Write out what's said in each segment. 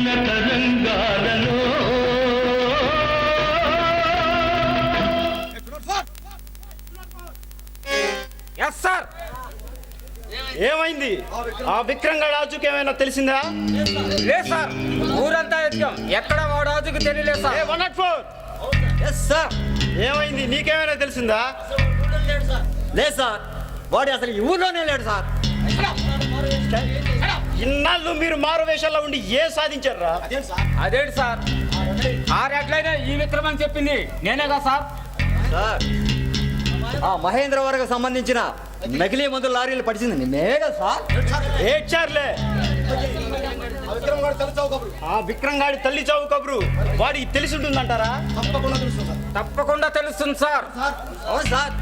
జీవన తరంగాలలో సార్ ఏమైంది? ఆ విక్రంగ రాజుకి ఏమైనా తెలిసిందా? లేదు సార్, ఊరంతా ఎత్తాం, ఎక్కడ వాడు రాజుకి తెలియలేదు సార్. 104 సార్ ఏమైంది? నీకేమైనా తెలిసిందా? లేదు సార్, వాడు అసలు ఈ ఊర్లోనే లేడు సార్. ఇన్నాళ్ళు మీరు మారు వేషాల్లో ఉండి ఏ సాధించారా? అదేంటి సార్, ఆరెట్లయినా ఈ విక్రమ్ అని చెప్పింది నేనే కదా సార్. సార్, ఆ మహేంద్రవరకు సంబంధించిన నకిలీ మందుల లారీలు పడిచింది నిన్నే కదా సార్. ఏడ్చారులే. ఆ విక్రంగాడి తల్లి చావు కబురు వాడికి తెలిసి ఉంటుందంటారా? తప్పకుండా తెలుస్తుంది సార్. అవును సార్,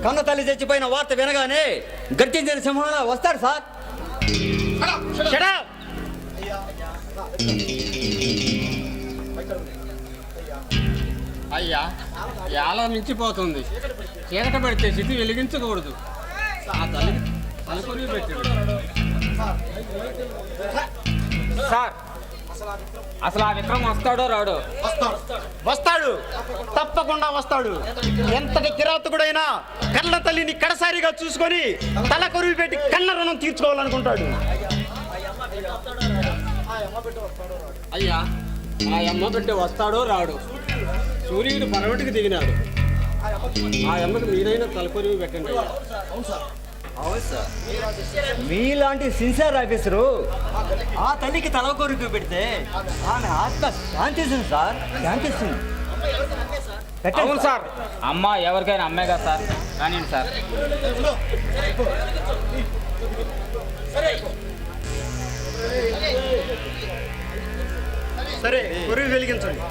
కన్న తల్లి చచ్చిపోయిన వార్త వినగానే గర్జించిన సింహంలా వస్తాడు సార్. Shut up! అయ్యా, ఎలా మించిపోతుంది. చీకట పెడితే చితి వెలిగించకూడదు. ఆ తల్లికి అనుకుని పెట్టాడు సార్. అసలు ఆ విక్రమ్ వస్తాడో రాడో? వస్తాడు, తప్పకుండా వస్తాడు. ఎంతటి కిరాతకుడైనా కళ్ళ తల్లిని కడసారిగా చూసుకొని తల కొరివి పెట్టి కన్న రుణం తీర్చుకోవాలనుకుంటాడు. అయ్యా, ఆ అమ్మ బిడ్డ వస్తాడో రాడు. సూర్యుడు పరవటికి దిగినాడు. ఆ అమ్మకి మీరైనా తలకొరివి పెట్టండి. అవును సార్, మీలాంటి సిన్సియర్ ఆఫీసరు ఆ తల్లికి తల కొరికి పెడితే ఆమె ఆత్మ శాంతిస్తుంది సార్, శాంతిస్తుంది. అవును సార్, అమ్మ ఎవరికైనా అమ్మే కదా సార్. కానీ సార్ సరే, కొరివి వెలిగించండి.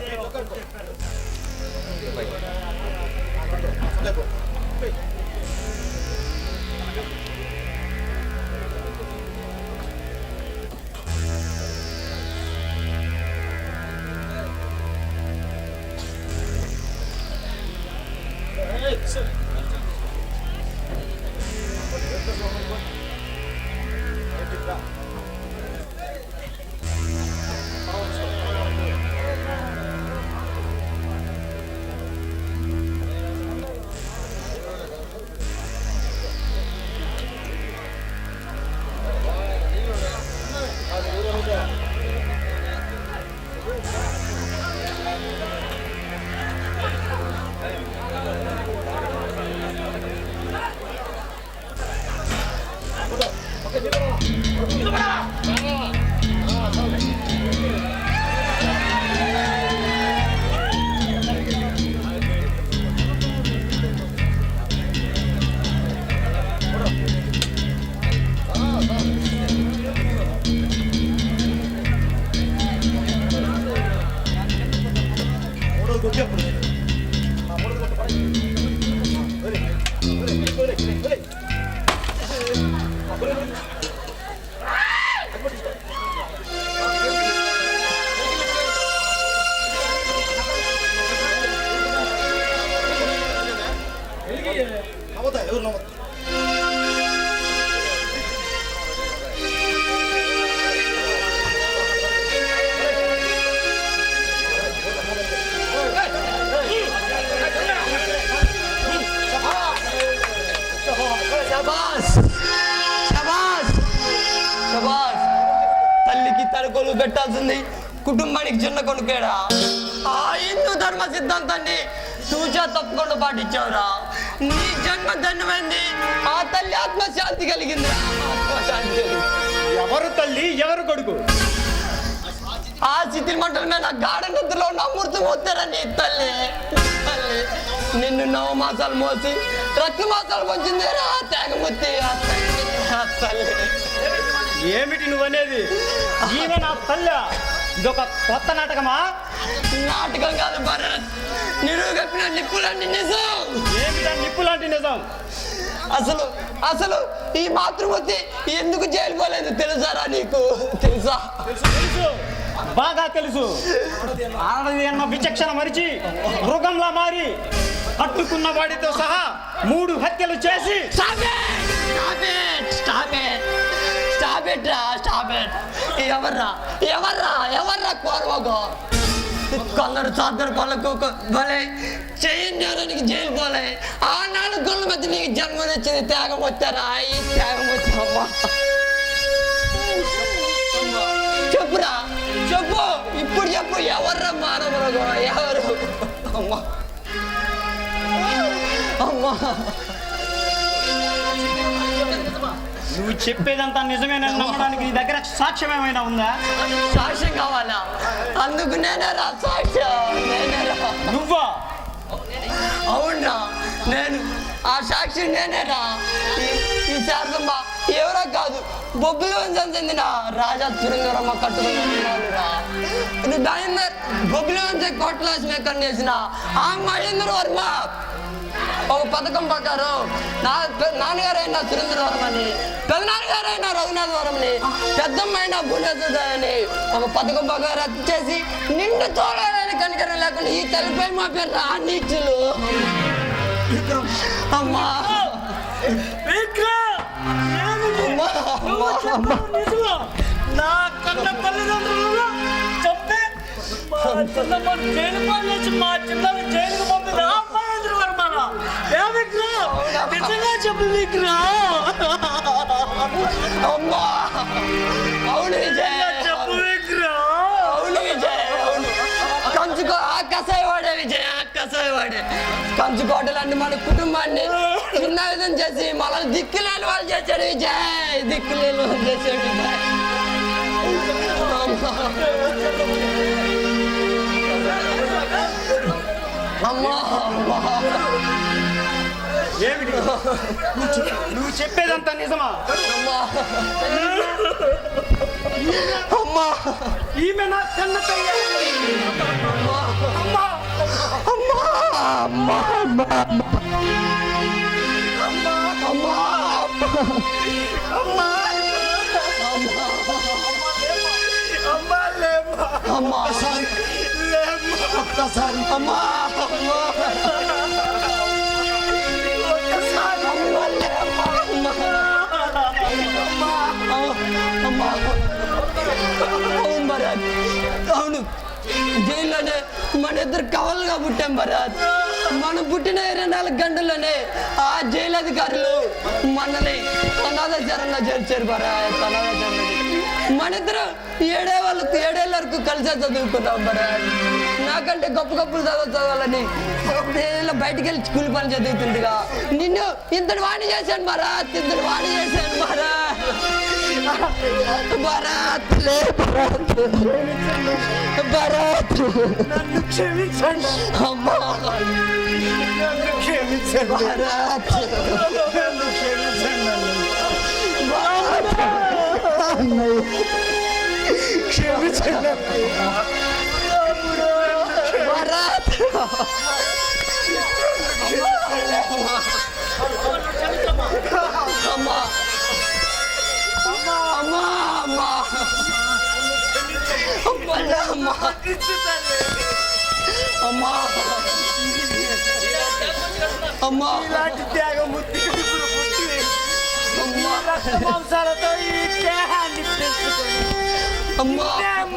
తల్లికి తలకొలు పెట్టాల్సింది కుటుంబానికి చిన్న కొనుకేడా. ఆ హిందూ ధర్మ సిద్ధాంతాన్ని సూచా తప్పకుండా పాటించావురా. నీ జన్మ ధన్యమైంది. ఆ తల్లి ఆత్మశాంతి కలిగిందిరా, ఆత్మశాంతి కలిగింది. ఎవరు తల్లి, ఎవరు కొడుకు? ఆ స్థితి మంటల మీద గాఢ నిద్రలో నమ్ముతూ మోస్తారా నీ తల్లి. తల్లి నిన్ను 9 మాసాలు మోసి రక్త మాసాలు పంచిందేరా తేగముత్తి. ఆ తల్లి ఏమిటి నువ్వనేది? ఈమె నా తల్లి. ఇదొక కొత్త నాటకమా? నాటకం కాదు భరత్, నిరువు కప్పిన నిప్పులాంటి నిజం. ఏమిటా నిప్పు లాంటి నిజం? అసలు అసలు ఈ మాతృమూర్తి ఎందుకు జైలు పోలేదు తెలుసారా నీకు? తెలుసా? తెలుసు, బాగా తెలుసు. ఆడది అన్న విచక్షణ మరిచి మృగంలా మారి కట్టుకున్న వాడితో సహా 3 హత్యలు చేసి స్టాప్ ఇట్ ఎవర్రా కోరవగో కొందరు చాదరు పళ్ళకు భలే చేయడానికి జైలు పోలే ఆనాడు గొల్ల మధ్య నీకు జన్మనిచ్చింది త్యాగం వచ్చారా ఈ త్యాగం వచ్చామ్మా చెప్పురా చెప్పు ఇప్పుడు చెప్పు ఎవర్రా మానవులు ఎవరు అమ్మా అమ్మా నువ్వు చెప్పేదంతా నిజమేనా నమ్మడానికి నీ దగ్గర సాక్ష్యం ఏమైనా ఉందా? సాక్ష్యం కావాలా? అందుకు నేనేరా సాక్ష్యం నేనేరా. నువ్వా? అవునా నేను ఆ సాక్షి నేనేరా. ఈ శారదమ్మ ఎవరో కాదు బొబ్బులు వంశం చెందిన రాజా తురంగరమ్మ కట్టుకున్నారా. బొబ్బులు వంశం కోట్లాస్ మేకర్ చేసిన ఆ మహేంద్ర వర్మ ఒక పథకం ప్రకారం నాన్నగారైన సురేంద్రవరం అని పెదనాన్నగారైన రఘునాథవరంని పెద్దమ్మైన భువనేశ్వరని ఒక పథకం ప్రకారం రద్దు చేసి నిండు చూడాలని కనికరం లేకుండా ఈ తల్లిపై మా పేరు నీచులు అమ్మా నా కన్న తల్లిదండ్రులు చెప్తే మా చిన్నలు జైలుకు పంపిదా నిజంగా చెప్పు విక్రా. అమ్మా అవును విజయ్ చెప్పు విక్రా. అవును విజయ్ అవును కంచుకో ఆకాశవాడే విజయ్ ఆకాశవాడే కంచుకోటలాంటి మన కుటుంబాన్ని చిన్న విధం చేసి మనల్ని దిక్కులేని వాళ్ళు చేశాడు విజయ్ దిక్కులేని వాళ్ళు చేశాడు విజయ్. అమ్మా అమ్మా ఏమిటి నువ్వు చెప్పేదంతా నిజమా? అమ్మా ఈమె నా కన్న తల్లి. అమ్మా అమ్మా అమ్మా అమ్మా అమ్మా అమ్మా అమ్మా ఒక్కసారి అమ్మా అవును జైల్లోనే మన ఇద్దరు కవలుగా పుట్టాం భరత్. మనం పుట్టిన 24 గంటల్లోనే ఆ జైలు అధికారులు మనల్ని అనాథాచారంగా చేర్చారు భరత్. మన ఇద్దరు ఏడేళ్ళ వరకు కలిసే చదువుకున్నాం భరత్. నాకంటే గొప్ప గొప్పలు చదవాలని నేను బయటికి వెళ్ళి స్కూల్ పని చదువుతుండగా నిన్ను ఇంతటి వాణి చేశాను భరత్. ఇంతటి వాణి చేశాను భరత్. భరత్ లే భరత్ భరత్ నన్ను క్షమించండి అమ్మా నన్ను క్షమించండి భరత్ నన్ను క్షమించండి క్షమించండి భరత్ అమ్మా అమ్మా అమ్మా అమ్మా అమ్మా అమ్మా ఇలాంటి త్యాగం ఇప్పుడు పుట్టి అమ్మా మాంసాలతో ఈ దేహాన్ని తెచ్చుకొని అమ్మా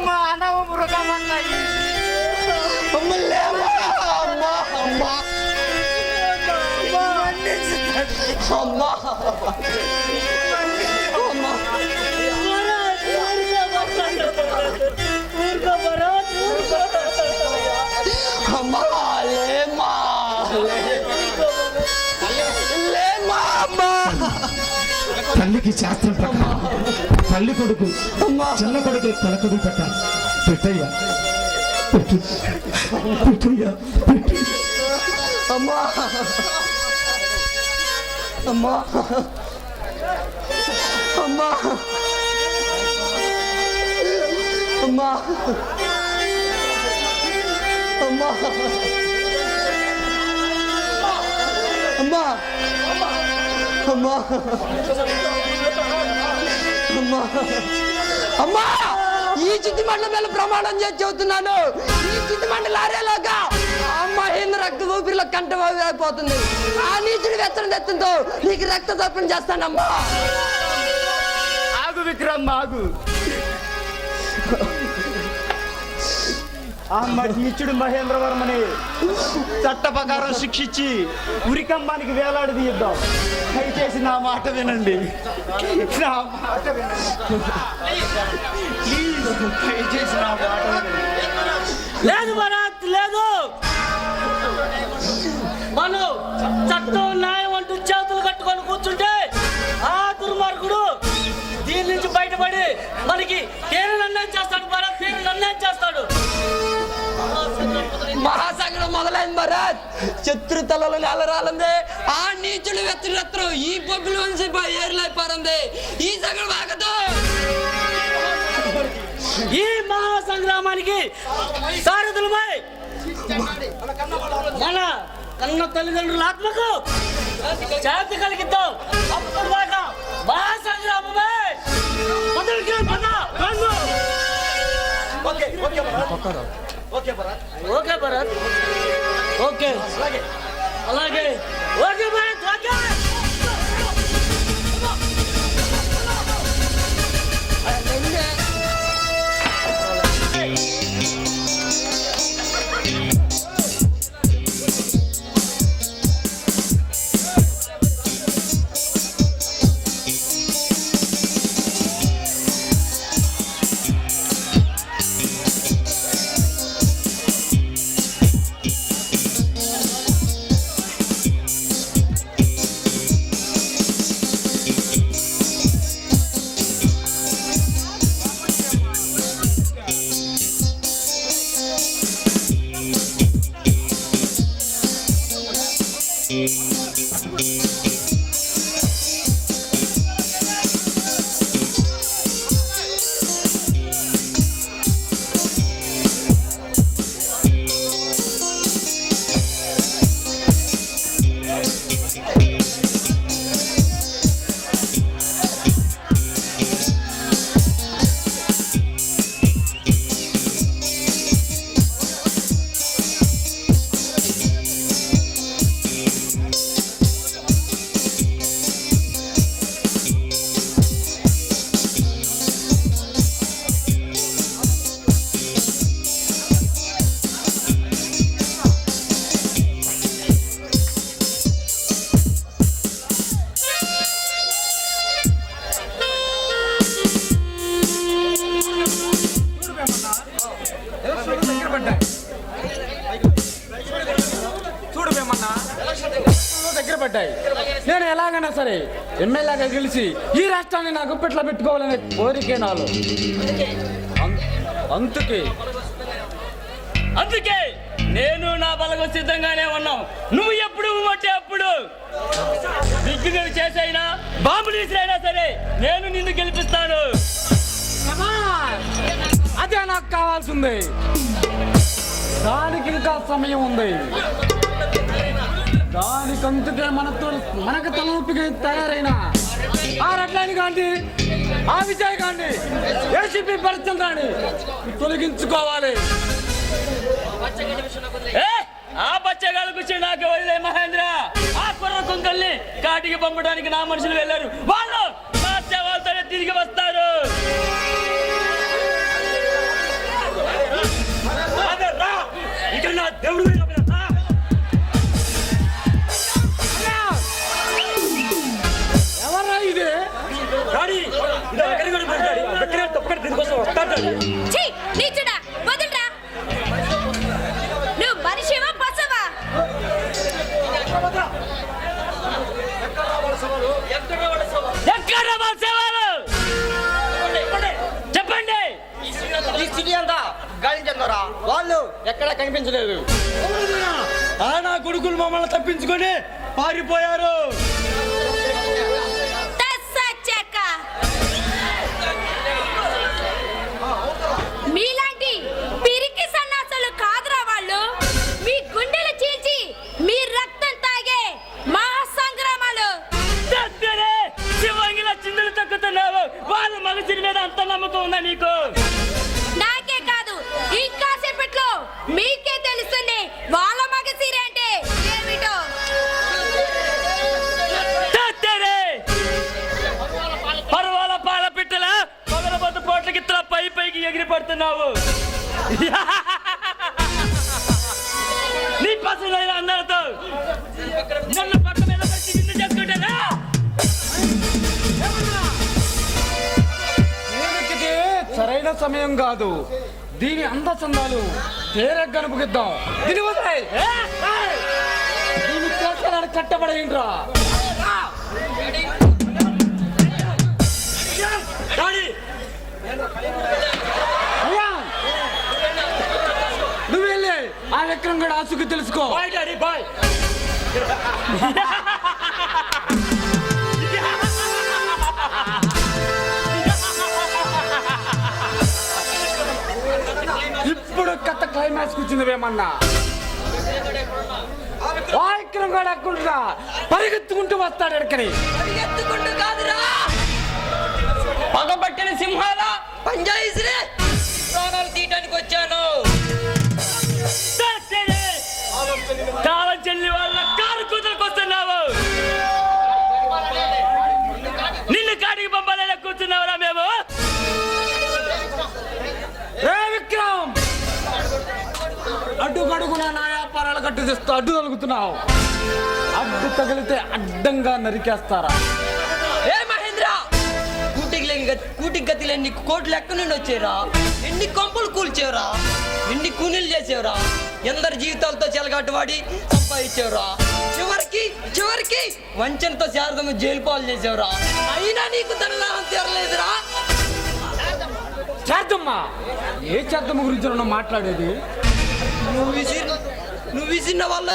మానవ మృగమన్నాయి. అమ్మ లేవా అమ్మా అమ్మా అమ్మా అమ్మా అమ్మా లేమా లేమా అమ్మా తల్లికి శాస్త్రం ప్రకారం తల్లి కొడుకు చిన్న కొడుకు తలకొడు పెట్టాలి. పెట్టయ్యా పెట్టు పెట్టయ్యా పెట్టు. అమ్మా అమ్మా అమ్మా అమ్మా అమ్మా అమ్మా అమ్మా అమ్మా అమ్మా ఈ చిత్తి మండలం మీద ప్రమాణం చేసి చెబుతున్నాను. ఈ చిత్తి మండలి లారేలాగా మహేంద్ర రక్త ఊపిరిలో కంట అయిపోతుంది. ఆ నీచుడి వెచ్చని తెత్తంతో నీకు రక్త తర్పణ చేస్తానమ్మా. ఆగు ఆగు విక్రమ్ ఆగు. ఆ నీచుడు మహేంద్రవర్మని చట్ట ప్రకారం శిక్షించి ఉరికంబానికి వేలాడదీద్దాం. దయచేసి నా మాట వినండి, నా మాట వినండి ప్లీజ్. దయచేసి నా మాట వినండి. లేదు భరత్ లేదు. మనం చట్టం న్యాయం అంటూ చేతులు కట్టుకొని కూర్చుంటే ఆ దుర్మార్గుడు దీని నుంచి బయటపడి మనకి తీరని అన్యాయం చేస్తాడు భరత్, తీరని అన్యాయం చేస్తాడు. మహాసంగ్రం మొదలైంది భరత్. శత్రు తలలు నెలరాలందే ఆ నీచులు వెత్తిరత్రు ఈ బొబ్బులు వంశీ ఏర్లైపోయింది. ఈ సంగ్రం ఆగదు. ఈ మహాసంగ్రామానికి సారథులమై మన కన్న తల్లిదండ్రుల ఆత్మకు శాంతి కలిగిద్దాం. అప్పుడు దాకా మహాసంగ్రామమే మొదలుకి ఓకే భరత్, ఓకే అలాగే ఓకే భరత్, ఓకే. చూడు మేమన్నా దగ్గర పడ్డాయి. నేను ఎలాగైనా సరే ఎమ్మెల్యేగా గెలిచి ఈ రాష్ట్రాన్ని నా గుప్పెట్లో పెట్టుకోవాలనే కోరికే నాలో. అందుకే నేను నా బలగం సిద్ధంగానే ఉన్నాం. నువ్వు ఎప్పుడు ఉమ్మంటే అప్పుడు దిగ్గులు చేసైనా బాంబులు విసిరైనా సరే నేను నిన్ను గెలిపిస్తాను. అదే నాకు కావాల్సింది. దానికి ఇంకా సమయం ఉంది. దానికందుకే మనకు తలనొప్పిగా తయారైన ఆ రట్లాని కాండి, ఆ విజయ్ కాండి, ఏసీపీ పరిస్థితి కాండి తొలగించుకోవాలి. ఆ బచ్చగాళ్ళ గురించి నాకు వదిలే మహేంద్ర. ఆ కుర్ర కుంకల్ని కాటికి పంపడానికి నా మనుషులు వెళ్ళారు. వాళ్ళు నా సేవలతోనే తిరిగి వస్తారు. ఇక్కడ నా దేవుడు ఎవరా ఇది? దీనికోసం వస్తాడు. నువ్వు మనిషివా పసవా? ఎక్కడ సేవలు చెప్పండి. ఈ సిటీ అంతా గాలించారా? వాళ్ళు ఎక్కడా కనిపించలేదు. నా కొడుకులు మమ్మల్ని తప్పించుకొని పారిపోయారు. మీలాంటి పిరికి సన్నాసులు కాదురా వాళ్ళు. మీ గుండెలు చీల్చి మీ రక్తం తాగే మహాసంగ్రామాలు. శివంగిలో చిందులు తక్కుతున్నావు. వాళ్ళ మగసిరి మీద అంత నమ్మకం ఉందా నీకు? నాకే కాదు, ఇంకా సేపట్లో మీకే తెలుస్తుంది వాళ్ళ మగసిరి అంటే ఏమిటో. పర్వాల పాల పిట్టలా చేసుకున్నావు నీ పసలైన అందరితో నన్ను పక్క మీద పెట్టి నిన్ను చేసుకుంటానా సరైన సమయం కాదు. దీని అందచందాలు తేర గనుపుకిద్దాం. దీని వదిలేయ్. దీని చేస్తానని కట్టబడేయండిరా. అయ్యా నువ్వు వెళ్ళి ఆ విక్రమ్ కూడా ఆసుకు తెలుసుకో. Bye daddy bye. ఇప్పుడు కథ క్లైమాక్స్ కూర్చుందివేమన్నా. ఆ విక్రమ్ కూడా అక్కడ పరిగెత్తుకుంటూ వస్తాడు ఎక్కడి. పరిగెత్తుకుంటూ కాదురా, పగబట్టిన సింహాల పంజాయిసిరే ప్రాణాలు తీయటానికి వచ్చాను. కాలం చెల్లి వాళ్ళ కారు కూతురికి వస్తున్నావు. నిన్ను కాడికి పంపాలని కూర్చున్నావురా మేము. విక్రమ్ అడ్డుగడుగున నా వ్యాపారాలు కట్టు తెస్తూ అడ్డు తగులుతున్నావు. అడ్డు తగిలితే అడ్డంగా నరికేస్తారా? ఏ మహేంద్ర, కూటికి గతిలో ఎన్ని కోట్లు ఎక్క నుండి వచ్చారా? ఎన్ని కొంపలు కూల్చేవరా? ఎన్ని కూనీలు చేసేవరా? ఎందరి జీవితాలతో చెలగాటు వాడి సంపాదించేవరా? చివరికి వంచనతో శారదమ్మ జైలు పాలు చేసేవరా? అయినా నీకు ధనలాభం తీరలేదురా. శారదమ్మ? ఏ శారదమ్మ గురించి నువ్వు మాట్లాడేది? నువ్వు విసిరిన వల్ల